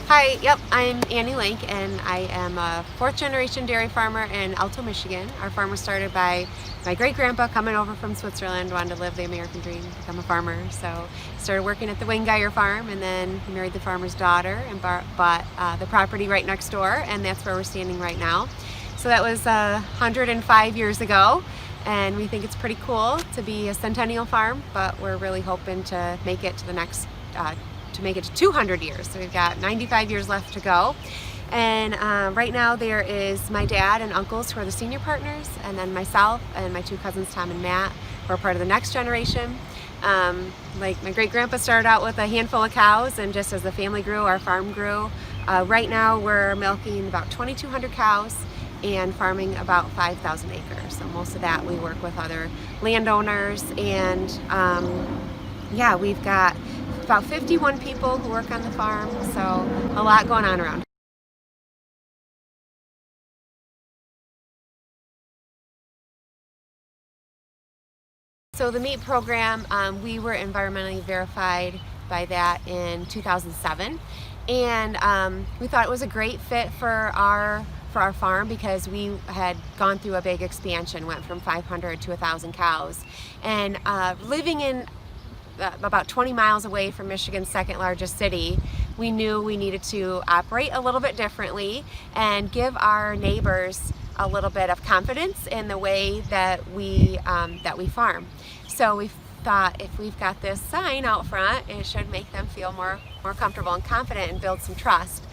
Hi, yep, I'm Annie Link, and I am a fourth generation dairy farmer in Alto, Michigan. Our farm was started by my great grandpa coming over from Switzerland, wanted to live the American dream, become a farmer. So started working at the Wayne farm, and then he married the farmer's daughter and bought the property right next door, and that's where we're standing right now. So that was 105 years ago, and we think it's pretty cool to be a centennial farm, but we're really hoping to make it to the next to make it to 200 years. So we've got 95 years left to go. And right now there is my dad and uncles who are the senior partners, and then myself and my two cousins, Tom and Matt, who are part of the next generation. Like my great grandpa started out with a handful of cows, and just as the family grew, our farm grew. Right now we're milking about 2,200 cows and farming about 5,000 acres. So most of that we work with other landowners, and yeah, we've got about 51 people who work on the farm, so a lot going on around. So the MAEAP program, we were environmentally verified by that in 2007, and we thought it was a great fit for our farm because we had gone through a big expansion, went from 500 to 1,000 cows, and living in about 20 miles away from Michigan's second largest city, we knew we needed to operate a little bit differently and give our neighbors a little bit of confidence in the way that we farm. So we thought if we've got this sign out front, it should make them feel more comfortable and confident and build some trust.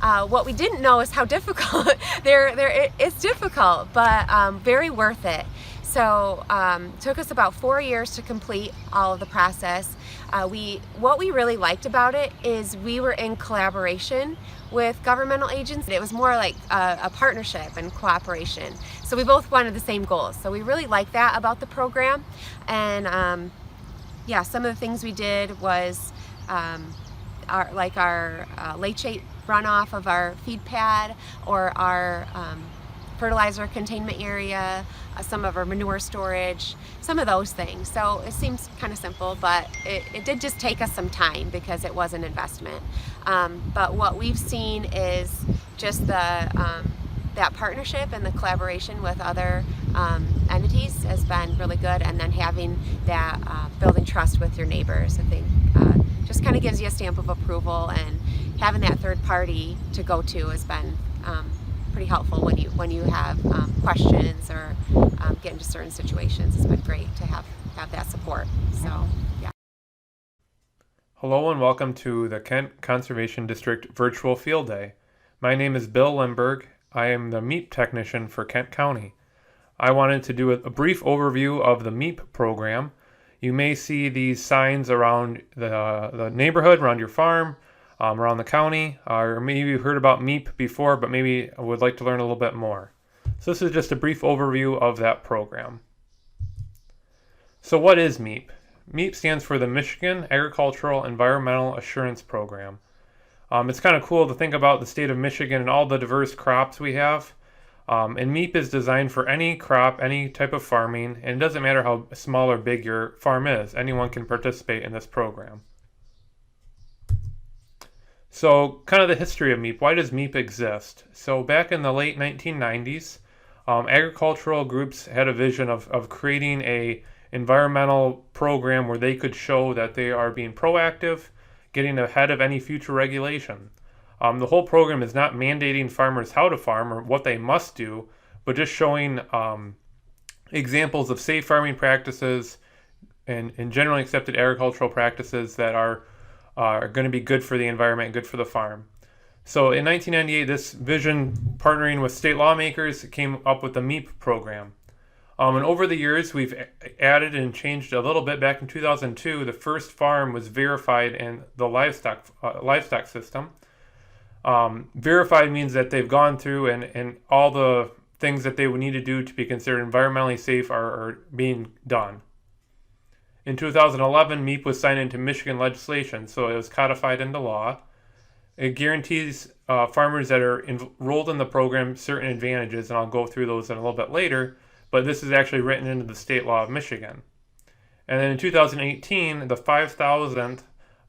What we didn't know is how difficult. It's difficult, but very worth it. So it took us about 4 years to complete all of the process. What we really liked about it is we were in collaboration with governmental agencies. It was more like a partnership and cooperation. So we both wanted the same goals. So we really liked that about the program. And yeah, some of the things we did was our leachate runoff of our feed pad, or our fertilizer containment area, some of our manure storage, some of those things. So it seems kind of simple, but it did just take us some time because it was an investment. But what we've seen is just that partnership and the collaboration with other entities has been really good, and then having that building trust with your neighbors, I think just kind of gives you a stamp of approval, and having that third party to go to has been pretty helpful when you have questions or get into certain situations. It's been great to have that support. So yeah. Hello and welcome to the Kent Conservation District Virtual Field Day. My name is Bill Limberg. I am the MAEAP technician for Kent County. I wanted to do a brief overview of the MAEAP program. You may see these signs around the neighborhood, around your farm, around the county, or maybe you've heard about MAEAP before, but maybe would like to learn a little bit more. So this is just a brief overview of that program. So what is MAEAP? MAEAP stands for the Michigan Agricultural Environmental Assurance Program. It's kind of cool to think about the state of Michigan and all the diverse crops we have. And MAEAP is designed for any crop, any type of farming, and it doesn't matter how small or big your farm is. Anyone can participate in this program. So kind of the history of MAEAP. Why does MAEAP exist? So back in the late 1990s, agricultural groups had a vision of creating a environmental program where they could show that they are being proactive, getting ahead of any future regulation. The whole program is not mandating farmers how to farm or what they must do, but just showing examples of safe farming practices and generally accepted agricultural practices that are going to be good for the environment and good for the farm. So in 1998, this vision, partnering with state lawmakers, came up with the MAEAP program. And over the years, we've added and changed a little bit. Back in 2002, the first farm was verified in the livestock system. Verified means that they've gone through and all the things that they would need to do to be considered environmentally safe are being done. In 2011, MAEAP was signed into Michigan legislation, so it was codified into law. It guarantees farmers that are enrolled in the program certain advantages, and I'll go through those in a little bit later, but this is actually written into the state law of Michigan. And then in 2018, the 5,000th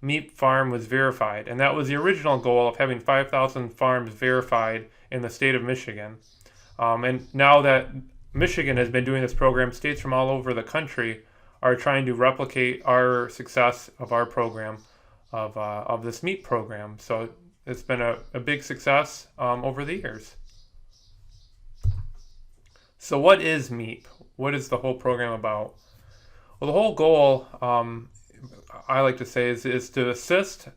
MAEAP farm was verified. And that was the original goal of having 5,000 farms verified in the state of Michigan. And now that Michigan has been doing this program, states from all over the country are trying to replicate our success of our program, of this MAEAP program. So it's been a big success over the years. So what is MAEAP? What is the whole program about? Well, the whole goal, I like to say, is to assist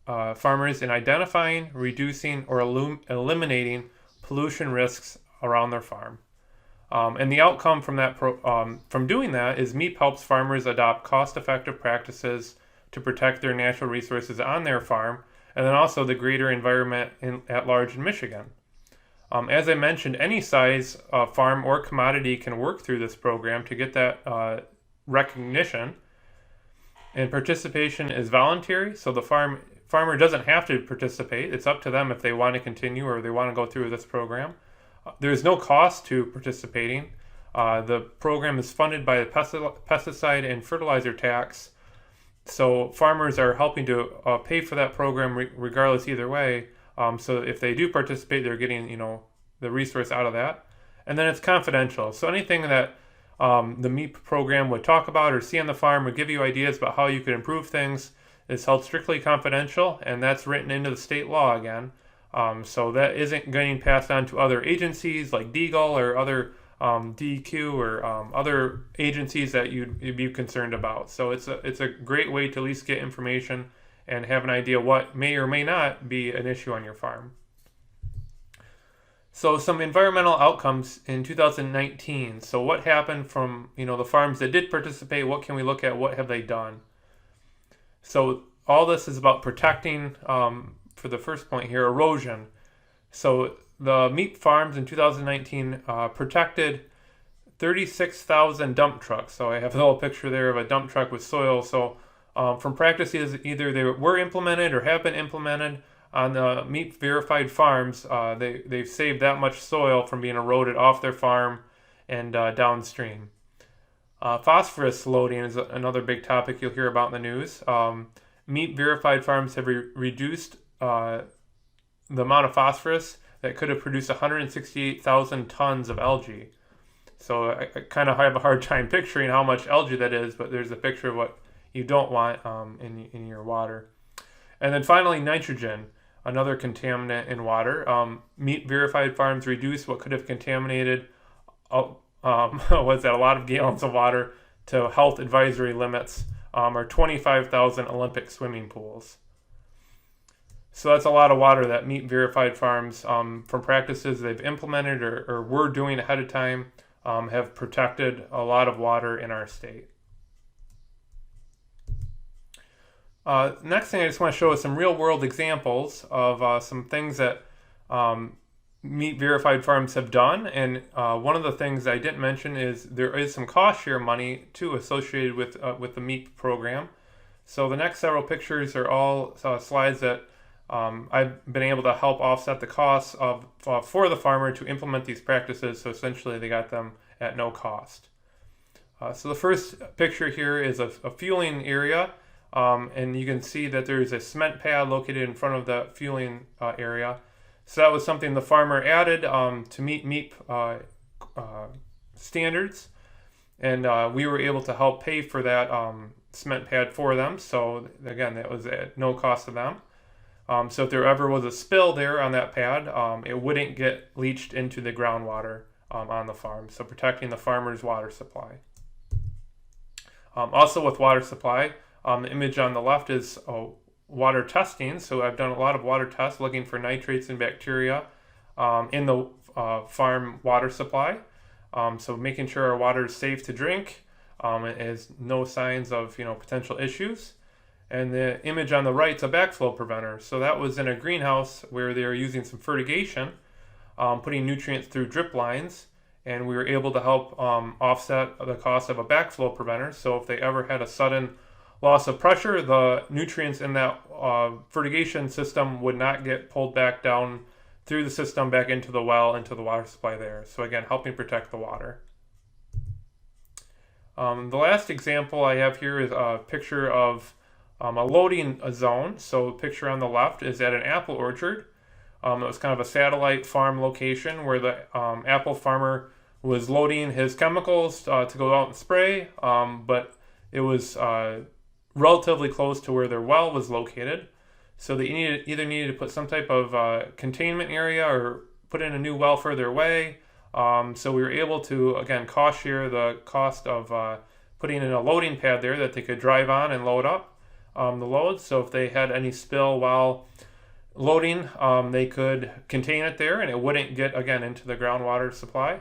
farmers in identifying, reducing, or eliminating pollution risks around their farm. And the outcome from that from doing that is MAEAP helps farmers adopt cost-effective practices to protect their natural resources on their farm, and then also the greater environment at large in Michigan. As I mentioned, any size farm or commodity can work through this program to get that recognition. And participation is voluntary, so the farmer doesn't have to participate. It's up to them if they want to continue or they want to go through this program. There's no cost to participating. The program is funded by the pesticide and fertilizer tax, so farmers are helping to pay for that program regardless either way. So if they do participate, they're getting the resource out of that. And then it's confidential. So anything that the MAEAP program would talk about or see on the farm would give you ideas about how you could improve things is held strictly confidential, and that's written into the state law again. So that isn't getting passed on to other agencies like DEGL or other DEQ or other agencies that you'd be concerned about. So it's a great way to at least get information and have an idea what may or may not be an issue on your farm. So some environmental outcomes in 2019. So what happened from the farms that did participate? What can we look at? What have they done? So all this is about protecting, for the first point here, erosion. So the MAEAP farms in 2019 protected 36,000 dump trucks. So I have a little picture there of a dump truck with soil. So from practices either they were implemented or have been implemented on the MAEAP verified farms, they've saved that much soil from being eroded off their farm and downstream. Phosphorus loading is another big topic you'll hear about in the news. MAEAP verified farms have reduced the amount of phosphorus that could have produced 168,000 tons of algae. So I kind of have a hard time picturing how much algae that is, but there's a picture of what you don't want in your water. And then finally, nitrogen, another contaminant in water. MAEAP verified farms reduce what could have contaminated a lot of gallons of water to health advisory limits, or 25,000 Olympic swimming pools. So that's a lot of water that MAEAP verified farms, from practices they've implemented or were doing ahead of time, have protected a lot of water in our state. Next thing I just want to show is some real world examples of some things that MAEAP verified farms have done. And one of the things I didn't mention is there is some cost share money too associated with the MAEAP program. So the next several pictures are all slides that I've been able to help offset the costs for the farmer to implement these practices. So essentially they got them at no cost. So the first picture here is a fueling area. And you can see that there's a cement pad located in front of the fueling area. So that was something the farmer added to meet MAEAP standards. And we were able to help pay for that cement pad for them. So again, that was at no cost to them. So if there ever was a spill there on that pad, it wouldn't get leached into the groundwater on the farm. So protecting the farmer's water supply. Also with water supply, the image on the left is water testing. So I've done a lot of water tests looking for nitrates and bacteria in the farm water supply. So making sure our water is safe to drink, it has no signs of potential issues. And the image on the right is a backflow preventer. So that was in a greenhouse where they were using some fertigation, putting nutrients through drip lines. And we were able to help offset the cost of a backflow preventer. So if they ever had a sudden loss of pressure, the nutrients in that fertigation system would not get pulled back down through the system back into the well, into the water supply there. So again, helping protect the water. The last example I have here is a picture of a loading zone. So the picture on the left is at an apple orchard. It was kind of a satellite farm location where the apple farmer was loading his chemicals to go out and spray, but it was relatively close to where their well was located. So they either needed to put some type of containment area or put in a new well further away. So we were able to, again, cost share the cost of putting in a loading pad there that they could drive on and load up the loads. So if they had any spill while loading, they could contain it there and it wouldn't get, again, into the groundwater supply.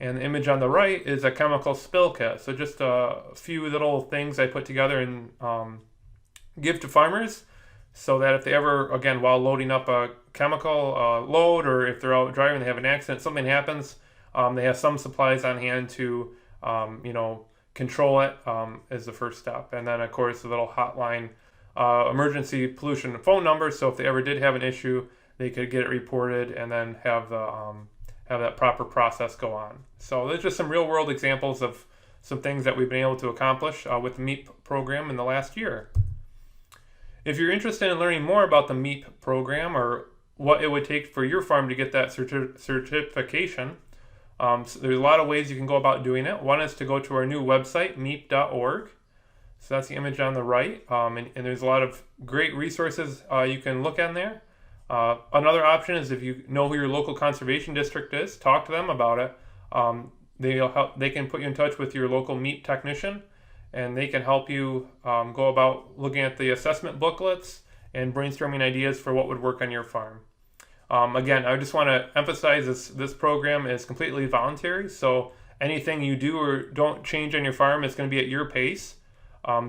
And the image on the right is a chemical spill kit. So just a few little things I put together and give to farmers so that if they ever, again, while loading up a chemical load or if they're out driving, they have an accident, something happens, they have some supplies on hand to, control it as the first step. And then, of course, a little hotline emergency pollution phone number. So if they ever did have an issue, they could get it reported and then have that proper process go on. So there's just some real world examples of some things that we've been able to accomplish with the MAEAP program in the last year. If you're interested in learning more about the MAEAP program or what it would take for your farm to get that certification, so there's a lot of ways you can go about doing it. One is to go to our new website, meap.org. So that's the image on the right, and there's a lot of great resources you can look in there. Another option is if you know who your local conservation district is, talk to them about it. They can put you in touch with your local MAEAP technician, and they can help you go about looking at the assessment booklets and brainstorming ideas for what would work on your farm. Again, I just want to emphasize this program is completely voluntary, so anything you do or don't change on your farm is going to be at your pace.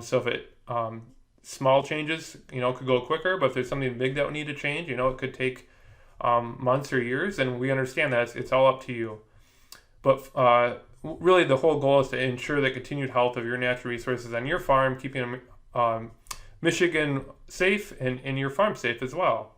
So if small changes, could go quicker, but if there's something big that would need to change, it could take months or years, and we understand that it's all up to you. But really the whole goal is to ensure the continued health of your natural resources on your farm, keeping Michigan safe and your farm safe as well.